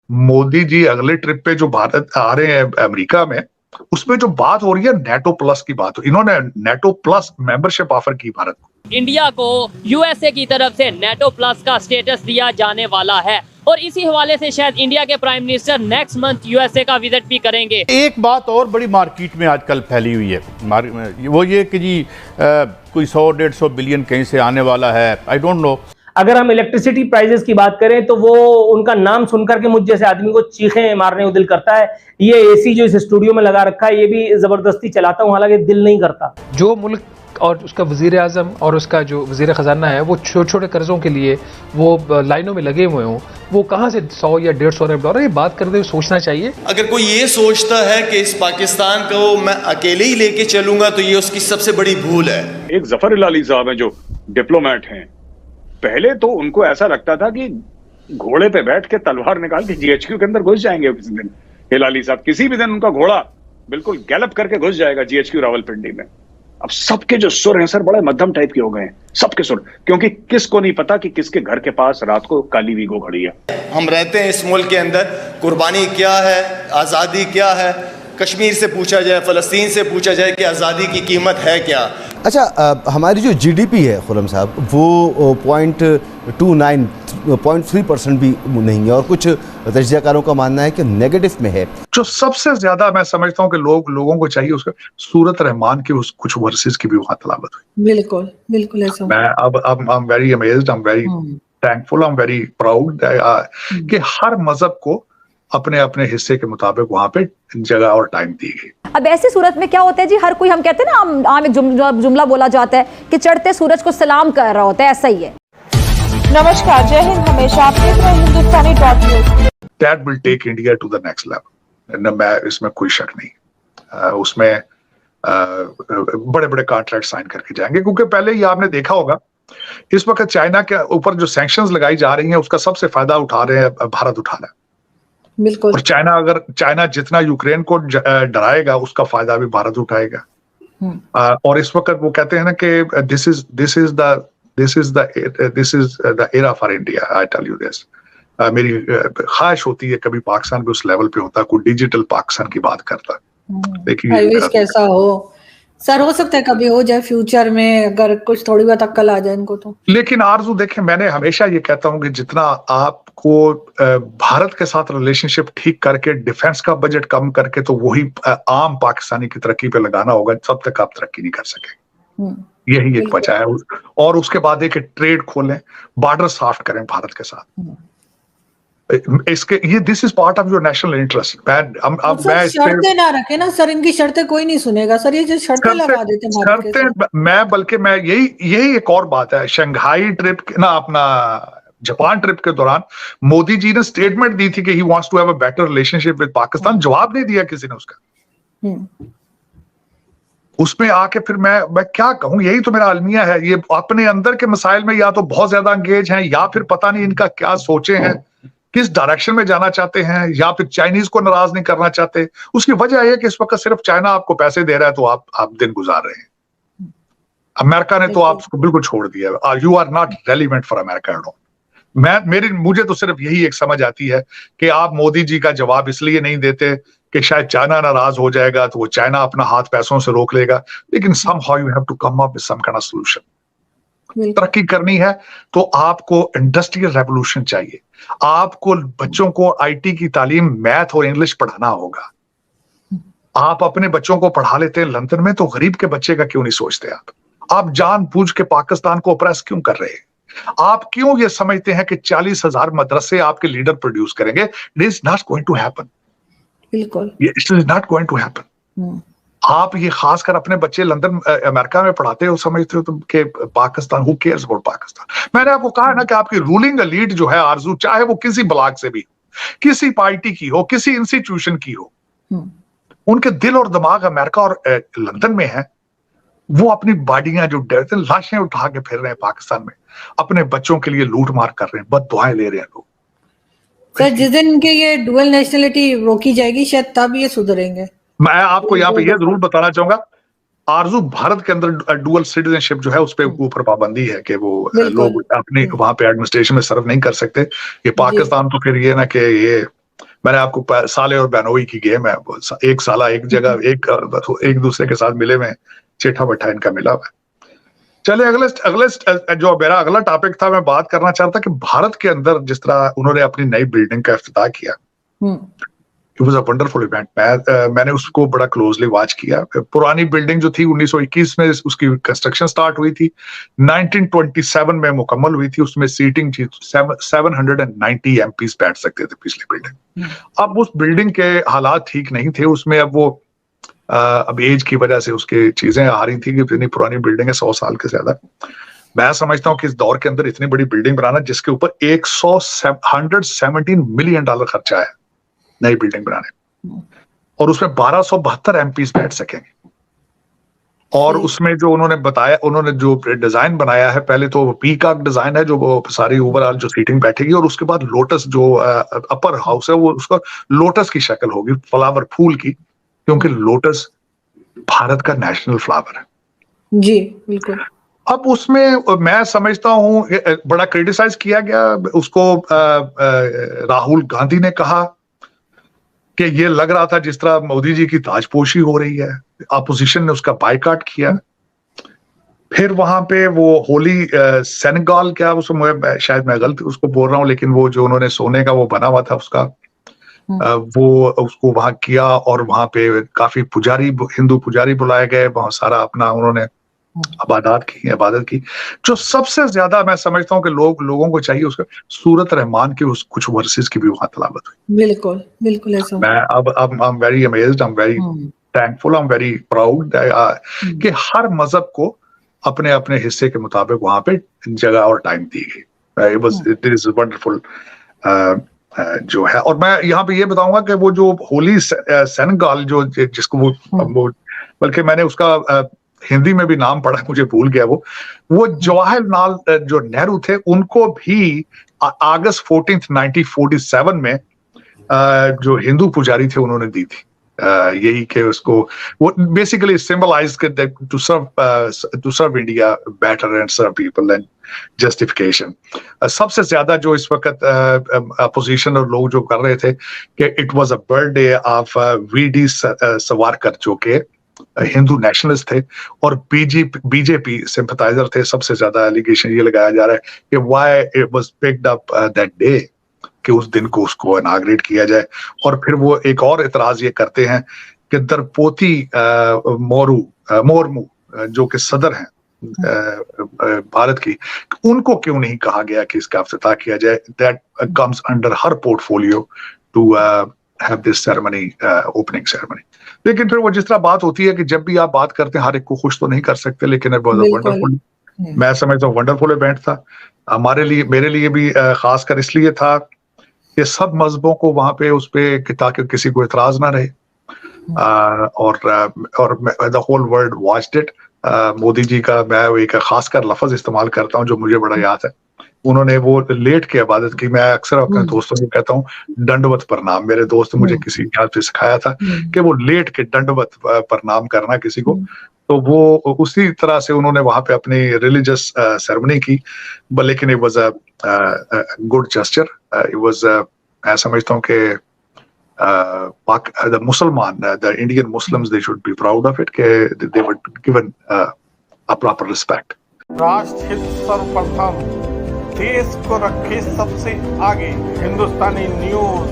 मोदी जी अगले ट्रिप पे जो भारत आ रहे हैं अमेरिका में, उसमें जो बात हो रही है नेटो प्लस की बात हो, इन्होंने नेटो प्लस मेंबरशिप ऑफर की भारत को। इंडिया को यूएसए की तरफ से नेटो प्लस का स्टेटस दिया जाने वाला है और इसी हवाले से शायद इंडिया के prime minister next month USA का विजिट भी करेंगे। एक बात और बड़ी मार्केट में आजकल फैली हुई है, वो ये कि जी कोई 100-150 बिलियन कहीं से आने वाला है, आई डोंट नो। अगर हम इलेक्ट्रिसिटी प्राइसेस की बात करें तो वो उनका नाम सुनकर के मुझ जैसे आदमी को चीखें मारने को दिल करता है। ये एसी जो इस स्टूडियो में लगा रखा है ये भी जबरदस्ती चलाता हूं, हालांकि दिल नहीं करता। जो मुल्क और उसका वज़ीर आज़म और उसका जो वज़ीर ख़जाना है वो छोटे छोटे कर्ज़ों के लिए वो लाइनों में लगे हुए हों, वो कहाँ से 100 या 150 अरब डॉलर, ये बात करते हुए सोचना चाहिए। अगर कोई ये सोचता है कि इस पाकिस्तान को मैं अकेले ही लेके चलूंगा तो ये उसकी सबसे बड़ी भूल है। एक जफर इलाली साहब हैं जो डिप्लोमेट हैं, पहले तो उनको ऐसा लगता था कि घोड़े पे बैठ के तलवार निकाल के जीएचक्यू के अंदर घुस जाएंगे किसी दिन। इलाली साहब किसी भी दिन उनका घोड़ा बिल्कुल गैलप करके घुस जाएगा जीएचक्यू रावलपिंडी में। अब सबके जो सुर हैं सर बड़े मध्यम टाइप के हो गए हैं, सबके सुर, क्योंकि किसको नहीं पता कि किसके घर के पास रात को काली वीगो खड़ी है। हम रहते हैं इस मुल्क के अंदर, कुर्बानी क्या है, आज़ादी क्या है, कश्मीर से पूछा जाए, फ़लस्तीन से पूछा जाए कि आज़ादी की कीमत है क्या। अच्छा, हमारी जो जीडीपी है खुर्रम साहब वो 0.3% भी नहीं है और कुछ तजज़ियाकारों का मानना है कि नेगेटिव में है। जो सबसे ज्यादा मैं समझता हूँ कि लोगों को चाहिए उसका सूरत रहमान की उस कुछ वर्सेस की भी वहां तलावत हुई। बिल्कुल बिल्कुल ऐसा। मैं अब I am very amazed, I am very thankful, I am very proud कि हर मजहब को अपने अपने हिस्से के मुताबिक वहां पे जगह और टाइम दी गई। अब ऐसी सूरत में क्या होता है जी, हर कोई, हम कहते हैं ना, आम एक जुमला बोला जाता है कि चढ़ते सूरज को सलाम कर रहा होता है, ऐसा ही है। नमस्कार, जय हिंद, हमेशा आप देख रहे हैं हिंदुस्तानी.न्यूज़। That will take India to the next level, मैं इसमें कोई शक नहीं। उसमें बड़े बड़े कॉन्ट्रैक्ट साइन करके जाएंगे, क्योंकि पहले ही आपने देखा होगा इस वक्त चाइना के ऊपर जो सैंक्शंस लगाई जा रही हैं उसका सबसे फायदा उठा रहे हैं भारत उठा रहा है। बिल्कुल। और चाइना जितना यूक्रेन को डराएगा उसका फायदा भी भारत उठाएगा। और इस वक्त वो कहते हैं ना कि this is the era for India, I tell you this. मेरी ख्वाहिश होती है कभी पाकिस्तान भी उस लेवल पे होता, कोई डिजिटल पाकिस्तान की बात करता। देखिए कैसा हो सर, हो सकता है कभी हो जाए फ्यूचर में, अगर कुछ थोड़ी बहुत अक्ल आ जाए इनको तो। लेकिन आरजू देखें, मैंने हमेशा ये कहता हूं कि जितना आपको भारत के साथ रिलेशनशिप ठीक करके डिफेंस का बजट कम करके तो वही आम पाकिस्तानी की तरक्की पे लगाना होगा, तब तक आप तरक्की नहीं कर सकेंगे। यही एक वजह है। और उसके बाद एक ट्रेड खोलें, बॉर्डर सॉफ्ट करें भारत के साथ। इसके ये this is part of your national interest. शर्तें ना रखे ना सर, इनकी शर्तें कोई नहीं सुनेगा सर, ये जो शर्तें लगा देते हैं बल्कि मैं यही एक और बात है, शंघाई ट्रिप ना, अपना जापान ट्रिप के दौरान मोदी जी ने स्टेटमेंट दी थी कि he wants to have a better relationship with Pakistan. जवाब नहीं दिया किसी ने उसका। उसमें आके फिर मैं क्या कहूं, यही तो मेरा अलमिया है। ये अपने अंदर के मसाइल में या तो बहुत ज्यादा एंगेज हैं, या फिर पता नहीं इनका क्या सोचे हैं, किस डायरेक्शन में जाना चाहते हैं, या फिर चाइनीज को नाराज नहीं करना चाहते। उसकी वजह यह है कि इस वक्त सिर्फ चाइना आपको पैसे दे रहा है तो आप दिन गुजार रहे हैं। अमेरिका ने तो आपको बिल्कुल छोड़ दिया। You are not relevant for America. मुझे तो सिर्फ यही एक समझ आती है कि आप मोदी जी का जवाब इसलिए नहीं देते कि शायद चाइना नाराज हो जाएगा तो वो चाइना अपना हाथ पैसों से रोक लेगा, लेकिन somehow you have to come up with some kind of solution। तरक्की करनी है तो आपको इंडस्ट्रियल रेवोल्यूशन चाहिए, आपको बच्चों को आईटी की तालीम, मैथ और इंग्लिश पढ़ाना होगा। आप अपने बच्चों को पढ़ा लेते हैं लंदन में, तो गरीब के बच्चे का क्यों नहीं सोचते आप जानबूझ के पाकिस्तान को ऑप्रेस क्यों कर रहे हैं? आप क्यों ये समझते हैं कि 40,000 मदरसे आपके लीडर प्रोड्यूस करेंगे? It is not going to happen. बिल्कुल, it is not going to happen. आप ये खासकर अपने बच्चे लंदन अमेरिका में पढ़ाते हो, समझते हो तुम कि Pakistan, who cares about Pakistan. मैंने आपको कहा ना कि आपकी रूलिंग एलीट जो है आरजू, चाहे वो किसी ब्लॉक से भी हो, किसी पार्टी की हो, किसी इंस्टीट्यूशन की हो, उनके दिल और दिमाग अमेरिका और लंदन में है। वो अपनी बॉडियां जो लाशें उठा के फिर रहे हैं पाकिस्तान में, अपने बच्चों के लिए लूट मार कर रहे हैं, बद दुआएं ले रहे हैं लोग। सर जिस दिन इनके ये डुअल नेशनलिटी रोकी जाएगी शायद तब ये सुधरेंगे। मैं आपको यहाँ पे ये जरूर बताना चाहूंगा आरजू, भारत के अंदर डुअल सिटीजनशिप जो है उस पर ऊपर पाबंदी है कि वो लोग अपने वहां पे एडमिनिस्ट्रेशन में सर्व नहीं कर सकते। ये पाकिस्तान तो फिर ये ना कि ये मैंने आपको साले और बहनोई की गेम है, एक साला एक जगह एक दूसरे के साथ मिले में चिट्ठा बैठा इनका मिला हुआ। चले अगले जो मेरा अगला टॉपिक था, मैं बात करना चाहता कि भारत के अंदर जिस तरह उन्होंने अपनी नई बिल्डिंग का इफ्तिताह किया, it was a wonderful event. मैंने उसको बड़ा क्लोजली वॉच किया। पुरानी बिल्डिंग जो थी 1921 में उसकी कंस्ट्रक्शन स्टार्ट हुई थी, 1927 में मुकम्मल हुई थी। उसमें सीटिंग 790 एमपीज बैठ सकते थे पिछली बिल्डिंग। अब उस बिल्डिंग के हालात ठीक नहीं थे, उसमें अब वो अब एज की वजह से उसकी चीजें आ रही थी कि इतनी पुरानी बिल्डिंग है, 100 साल के ज्यादा। मैं समझता हूँ कि इस दौर के अंदर इतनी बड़ी बिल्डिंग बनाना जिसके ऊपर 117 मिलियन डॉलर खर्चा है नई बिल्डिंग बनाने, और उसमें 1272 एमपीज बैठ सकेंगे। और उसमें जो उन्होंने बताया, उन्होंने जो डिजाइन बनाया है, पहले तो पीकॉक डिजाइन है जो वो सारी ओवरऑल जो सीटिंग बैठेगी, और उसके बाद लोटस जो अपर हाउस है वो उसका लोटस की शक्ल होगी, फ्लावर फूल की, क्योंकि लोटस भारत का नेशनल फ्लावर है। जी बिल्कुल। अब उसमें मैं समझता हूँ बड़ा क्रिटिसाइज किया गया उसको। राहुल गांधी ने कहा कि ये लग रहा था जिस तरह मोदी जी की ताजपोशी हो रही है, अपोजिशन ने उसका बायकॉट किया। फिर वहां पे वो होली सेनेगल, क्या उसको शायद मैं गलत उसको बोल रहा हूँ, लेकिन वो जो उन्होंने सोने का वो बना हुआ था उसका, वो उसको वहां किया, और वहां पे काफी पुजारी, हिंदू पुजारी बुलाए गए, बहुत सारा अपना उन्होंने इबादत की। जो सबसे ज्यादा मैं समझता हूँ कि लोगों को चाहिए उसका सूरत रहमान के उस कुछ वर्सेस की भी वहां तलावत हुई। बिल्कुल बिल्कुल ऐसा। मैं अब I am very amazed, I am very thankful, I am very proud कि हर मजहब को अपने अपने हिस्से के मुताबिक वहां पे जगह और टाइम दी गई। इट इज वंडरफुल जो है। और मैं यहाँ पे ये बताऊंगा कि वो जो होली सेनेगल जो जिसको वो बल्कि मैंने उसका हिंदी में भी नाम पढ़ा, मुझे भूल गया वो जवाहरलाल जो नेहरू थे, उनको भी अगस्त 14 1947 में जो हिंदू पुजारी थे उन्होंने दी थी। यही कि उसको वो basically symbolize to serve India better and serve people and justification. सबसे ज्यादा जो इस वक्त अपोजिशन और लोग जो कर रहे थे कि it was a birthday of VD Savarkar, जो के हिंदू नेशनलिस्ट थे और बीजेपी सिंपथाइजर थे। सबसे ज्यादा एलिगेशन ये लगाया जा रहा है कि why it was picked up that day, कि उस दिन को उसको इनाग्रेट किया जाए। और फिर वो एक और इतराज ये करते हैं कि द्रौपदी मुर्मू जो कि सदर हैं भारत की, उनको क्यों नहीं कहा गया कि इसका इफ्तिताह किया जाए। That comes under her portfolio to have this ceremony, opening ceremony. लेकिन फिर वो जिस तरह बात होती है कि जब भी आप बात करते हैं हर एक को खुश तो नहीं कर सकते, लेकिन वंडरफुल, मैं समझता हूँ वंडरफुल इवेंट था हमारे लिए, मेरे लिए भी खासकर इसलिए था कि सब मजहबों को वहां पे उस पे ताकि किसी को इतराज ना रहे, और the whole world watched it. Modi ji का मैं एक खासकर लफ्ज इस्तेमाल करता हूँ जो मुझे बड़ा याद है, उन्होंने वो लेट के इबादत की। मैं अक्सर अपने दोस्तों को कहता हूँ दंडवत प्रणाम, मेरे दोस्त मुझे किसी याद से सिखाया था कि वो लेट के दंडवत प्रणाम करना किसी को, तो वो उसी तरह से उन्होंने वहां पे अपनी रिलीजियस सेरेमनी की। लेकिन it was a good gesture, it was, मैं समझता हूँ कि द मुसलमान, the Indian Muslims, they should be proud of it कि they were given a proper respect. राष्ट्रहित सर्वप्रथम, देश को रखे सबसे आगे। हिंदुस्तानी न्यूज